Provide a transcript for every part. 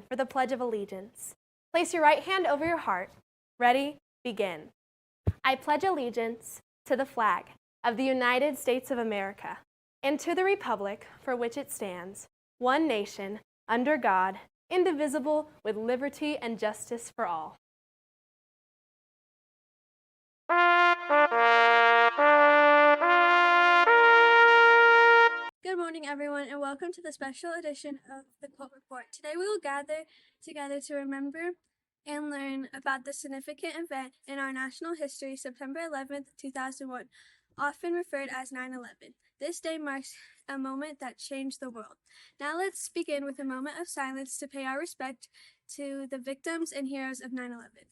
for the Pledge of Allegiance. Place your right hand over your heart. Ready, begin. I pledge allegiance to the flag of the United States of America and to the republic for which it stands, one nation, under God, indivisible, with liberty and justice for all. Good morning, everyone, and welcome to the special edition of the Colt Report. Today we will gather together to remember and learn about the significant event in our national history, September 11th, 2001, often referred as 9/11. This day marks a moment that changed the world. Now let's begin with a moment of silence to pay our respect to the victims and heroes of 9/11.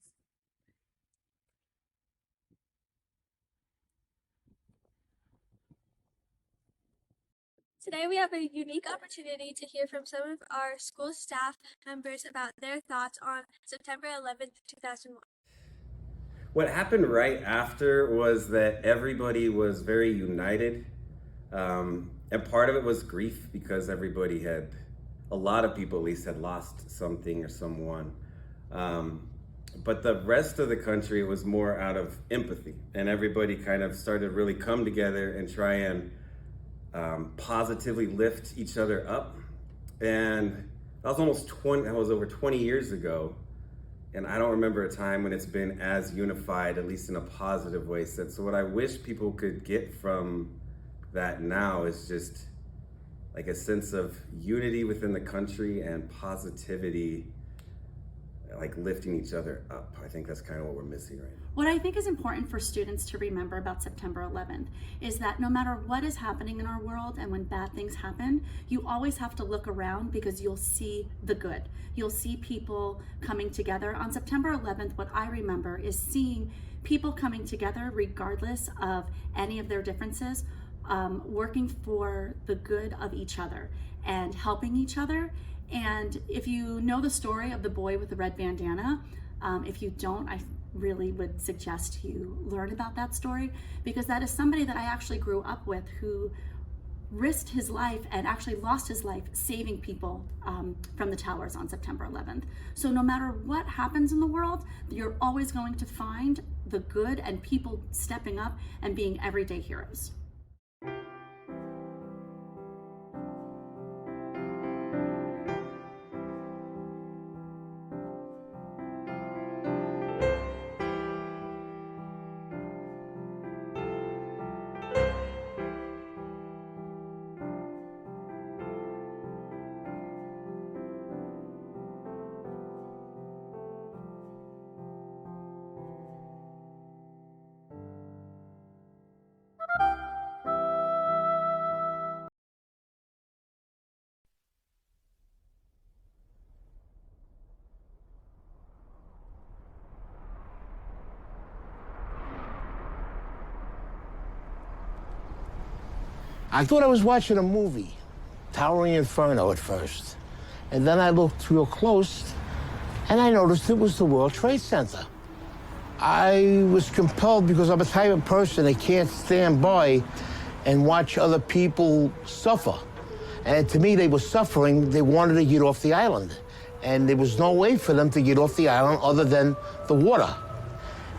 Today we have a unique opportunity to hear from some of our school staff members about their thoughts on September 11th, 2001. What happened right after was that everybody was very united, and part of it was grief because everybody had, a lot of people at least, had lost something or someone. But the rest of the country was more out of empathy, and everybody kind of started to really come together and try and positively lift each other up. And that was over 20 years ago. And I don't remember a time when it's been as unified, at least in a positive way. So what I wish people could get from that now is just like a sense of unity within the country and positivity, like lifting each other up. I think that's kind of what we're missing right now. What I think is important for students to remember about September 11th is that no matter what is happening in our world and when bad things happen, you always have to look around because you'll see the good. You'll see people coming together. On September 11th, what I remember is seeing people coming together regardless of any of their differences, working for the good of each other and helping each other. And if you know the story of the boy with the red bandana, if you don't, I really would suggest you learn about that story, because that is somebody that I actually grew up with who risked his life and actually lost his life saving people from the towers on September 11th. So no matter what happens in the world, you're always going to find the good and people stepping up and being everyday heroes. I thought I was watching a movie, Towering Inferno at first. And then I looked real close, and I noticed it was the World Trade Center. I was compelled, because I'm a type of person that can't stand by and watch other people suffer. And to me, they were suffering. They wanted to get off the island. And there was no way for them to get off the island other than the water.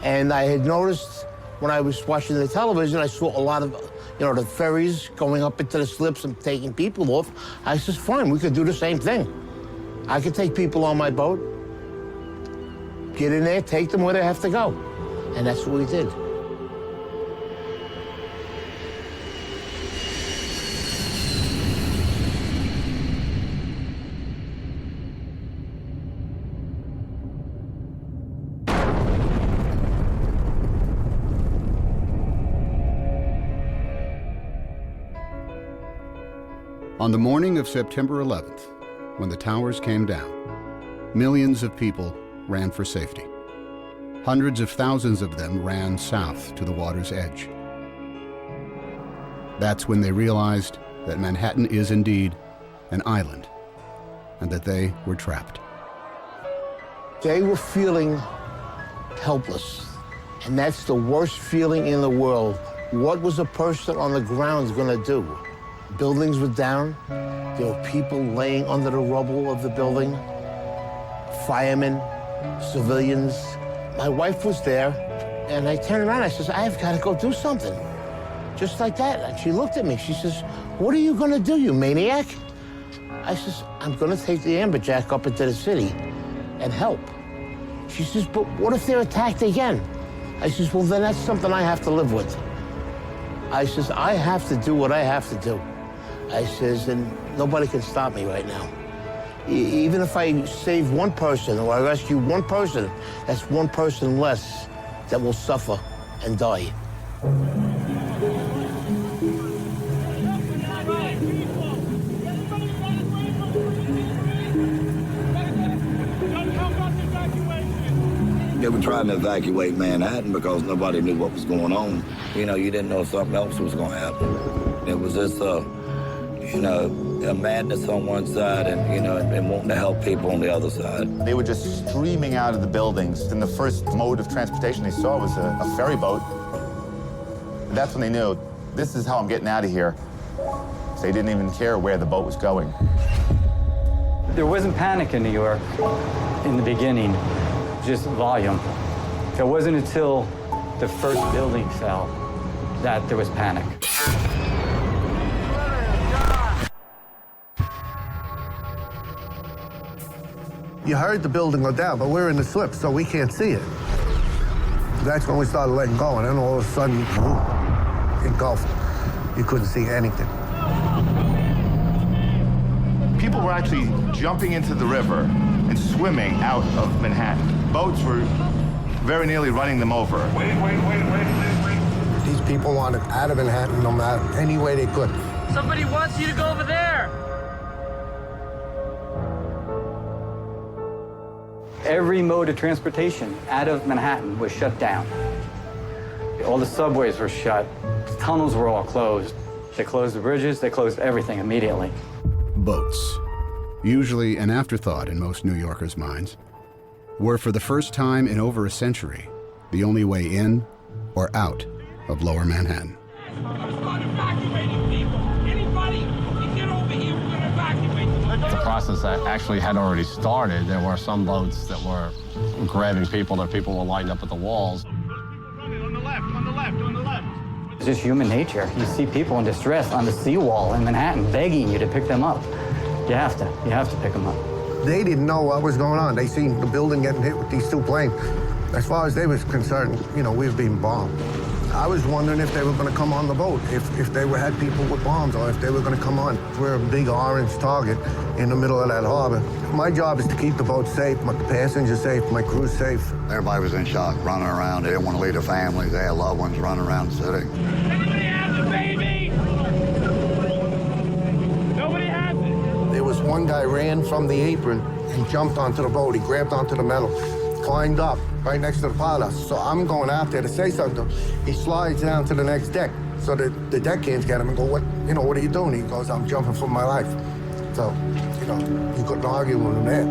And I had noticed when I was watching the television, I saw a lot of the ferries going up into the slips and taking people off. I said, fine, we could do the same thing. I could take people on my boat, get in there, take them where they have to go. And that's what we did. On the morning of September 11th, when the towers came down, millions of people ran for safety. Hundreds of thousands of them ran south to the water's edge. That's when they realized that Manhattan is indeed an island and that they were trapped. They were feeling helpless, and that's the worst feeling in the world. What was a person on the ground going to do? Buildings were down. There were people laying under the rubble of the building. firemen, civilians. My wife was there, and I turned around, I says, I've got to go do something. Just like that. And she looked at me, she says, what are you gonna do, you maniac? I says, I'm gonna take the amberjack up into the city and help. She says, but what if they're attacked again? I says, well, then that's something I have to live with. I says, I have to do what I have to do. I says, and nobody can stop me right now. Even if I save one person or I rescue one person, that's one person less that will suffer and die. They were trying to evacuate Manhattan because nobody knew what was going on. You know, you didn't know if something else was going to happen. It was just a madness on one side and wanting to help people on the other side. They were just streaming out of the buildings, and the first mode of transportation they saw was a ferry boat. That's when they knew, this is how I'm getting out of here. So they didn't even care where the boat was going. There wasn't panic in New York in the beginning, just volume. It wasn't until the first building fell that there was panic. You heard the building go down, but we're in the slip, so we can't see it. That's when we started letting go, and then all of a sudden, engulfed. You couldn't see anything. People were actually jumping into the river and swimming out of Manhattan. Boats were very nearly running them over. Wait. These people wanted out of Manhattan no matter any way they could. Somebody wants you to go over there. Every mode of transportation out of Manhattan was shut down. All the subways were shut. The tunnels were all closed. They closed the bridges. They closed everything immediately. Boats, usually an afterthought in most New Yorkers' minds, were for the first time in over a century the only way in or out of Lower Manhattan. The process that actually had already started. There were some boats that were grabbing people, that people were lined up at the walls. On the left. It's just human nature. You see people in distress on the seawall in Manhattan begging you to pick them up. You have to pick them up. They didn't know what was going on. They seen the building getting hit with these two planes. As far as they was concerned, we were being bombed. I was wondering if they were going to come on the boat, if they had people with bombs, or if they were going to come on. We're a big orange target in the middle of that harbor. My job is to keep the boat safe, my passengers safe, my crew safe. Everybody was in shock, running around. They didn't want to leave their families. They had loved ones running around the city. Anybody has a baby? Nobody has it. There was one guy ran from the apron and jumped onto the boat. He grabbed onto the metal, climbed up right next to the pilot. So I'm going out there to say something. He slides down to the next deck. So the deckhands get him and go, what are you doing? He goes, I'm jumping for my life. So, you couldn't argue with him there.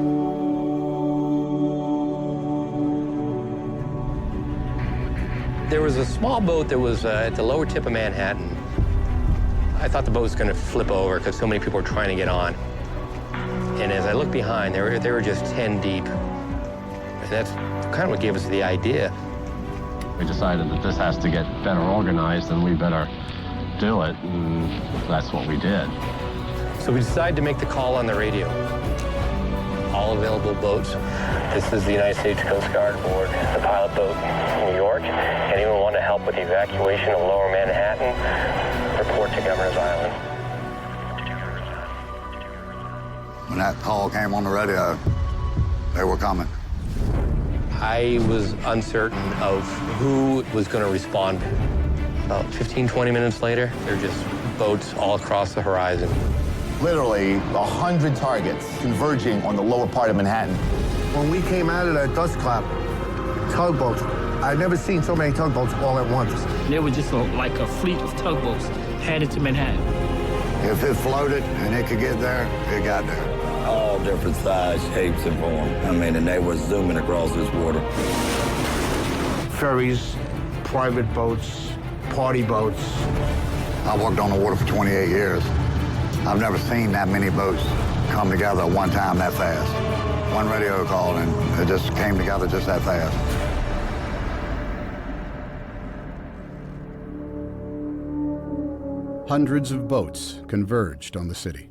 There was a small boat that was at the lower tip of Manhattan. I thought the boat was going to flip over because so many people were trying to get on. And as I looked behind, they were just 10 deep. And that's kind of what gave us the idea. We decided that this has to get better organized and we better do it, and that's what we did. So we decided to make the call on the radio. All available boats. This is the United States Coast Guard aboard the pilot boat in New York. Anyone want to help with the evacuation of Lower Manhattan, report to Governor's Island. When that call came on the radio, they were coming. I was uncertain of who was going to respond. About 15, 20 minutes later, there were just boats all across the horizon. Literally 100 targets converging on the lower part of Manhattan. When we came out of that dust cloud, tugboats, I'd never seen so many tugboats all at once. There was just like a fleet of tugboats headed to Manhattan. If it floated and it could get there, it got there. All different size, shapes, and forms. And they were zooming across this water. Ferries, private boats, party boats. I worked on the water for 28 years. I've never seen that many boats come together at one time that fast. One radio call, and it just came together just that fast. Hundreds of boats converged on the city,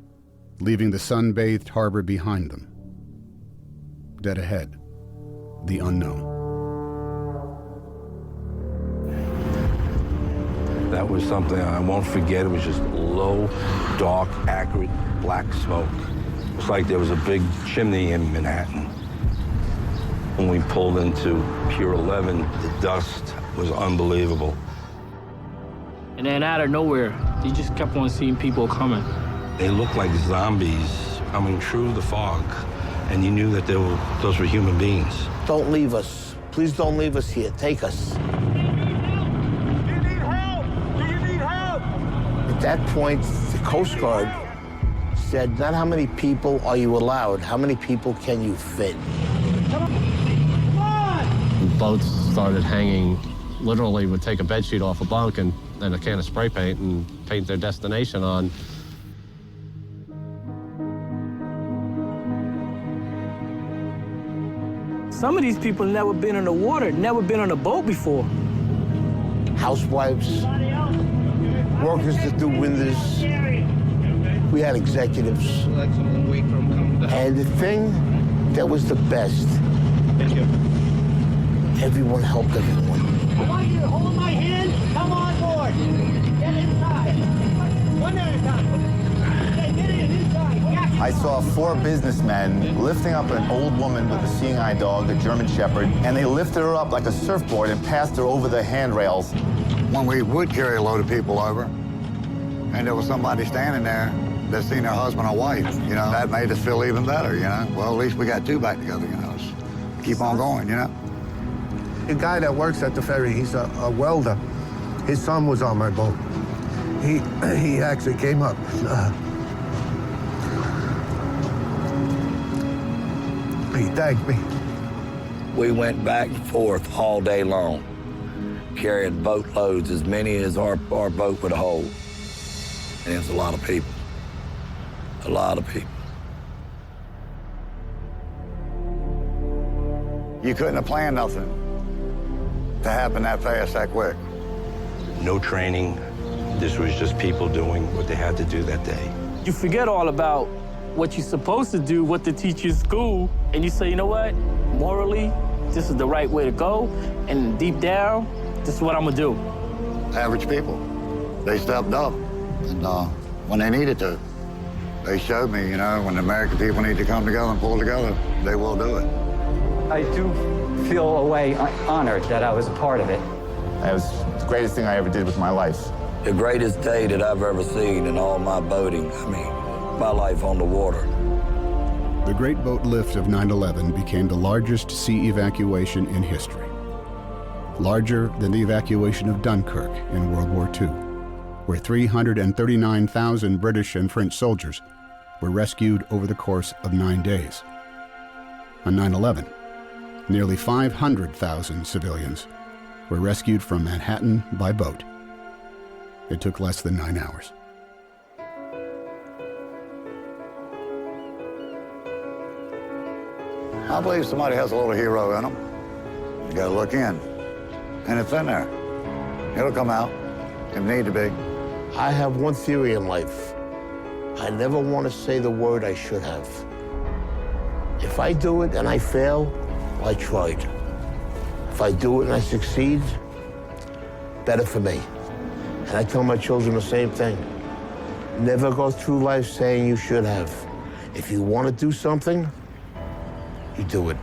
leaving the sun-bathed harbor behind them. Dead ahead, the unknown. That was something I won't forget. It was just low, dark, acrid, black smoke. It was like there was a big chimney in Manhattan. When we pulled into Pier 11, the dust was unbelievable. And then out of nowhere, you just kept on seeing people coming. They looked like zombies coming through the fog, and you knew that those were human beings. Don't leave us. Please don't leave us here. Take us. At that point, the Coast Guard said, not how many people are you allowed, how many people can you fit? Boats started hanging, literally would take a bedsheet off a bunk and a can of spray paint and paint their destination on. Some of these people never been in the water, never been on a boat before. Housewives, workers that do windows. We had executives. And the thing that was the best, everyone helped everyone. I want you to hold my hand, come on board. Get inside. One at a time. Get inside. I saw 4 businessmen lifting up an old woman with a seeing eye dog, a German Shepherd, and they lifted her up like a surfboard and passed her over the handrails. When we would carry a load of people over, and there was somebody standing there that seen their husband or wife, you know, that made us feel even better, you know. Well, at least we got 2 back together, you know. Keep on going, you know. The guy that works at the ferry, he's a welder. His son was on my boat. He actually came up. He thanked me. We went back and forth all day long, carrying boatloads, as many as our boat would hold. And it was a lot of people. A lot of people. You couldn't have planned nothing to happen that fast, that quick. No training. This was just people doing what they had to do that day. You forget all about what you're supposed to do, what they teach you in school, and you say, you know what, morally, this is the right way to go, and deep down, this is what I'm gonna do. Average people, they stepped up, and when they needed to, they showed me, you know, when the American people need to come together and pull together, they will do it. I do feel a way honored that I was a part of it. That was the greatest thing I ever did with my life. The greatest day that I've ever seen in all my boating, I mean, my life on the water. The Great Boat Lift of 9/11 became the largest sea evacuation in history. Larger than the evacuation of Dunkirk in World War II, where 339,000 British and French soldiers were rescued over the course of 9 days. On 9/11, nearly 500,000 civilians were rescued from Manhattan by boat. It took less than 9 hours. I believe somebody has a little hero in them. You gotta look in, and it's in there. It'll come out, if need to be. I have one theory in life. I never want to say the word I should have. If I do it and I fail, well, I tried. If I do it and I succeed, better for me. And I tell my children the same thing. Never go through life saying you should have. If you want to do something, you do it.